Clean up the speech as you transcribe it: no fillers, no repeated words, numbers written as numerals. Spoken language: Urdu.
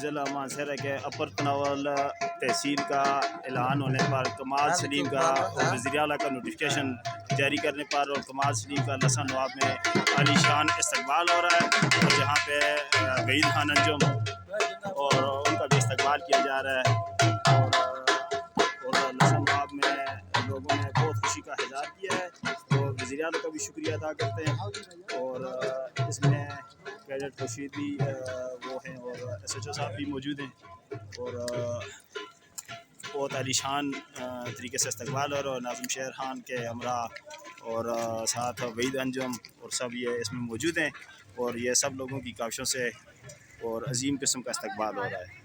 ضلع مانسہرہ کے اپر تناول تحصیل کا اعلان ہونے پر کمال سلیم کا اور وزیر اعلیٰ کا نوٹیفکیشن جاری کرنے پر اور کمال سلیم کا لسن نواب میں عالی شان استقبال ہو رہا ہے، اور جہاں پہ وحید خان انجم اور ان کا بھی استقبال کیا جا رہا ہے، اور لسن نواب میں لوگوں نے بہت خوشی کا اظہار کیا ہے، تو وزیر اعلیٰ کا بھی شکریہ ادا کرتے ہیں۔ اور اس میں کیڈٹ خورشید بھی وہ ہیں اور ایس ایچ او صاحب بھی موجود ہیں، اور بہت عالی شان طریقے سے استقبال اور ناظم شیر خان کے ہمراہ اور ساتھ وحید انجم اور سب یہ اس میں موجود ہیں، اور یہ سب لوگوں کی کاوشوں سے اور عظیم قسم کا استقبال ہو رہا ہے۔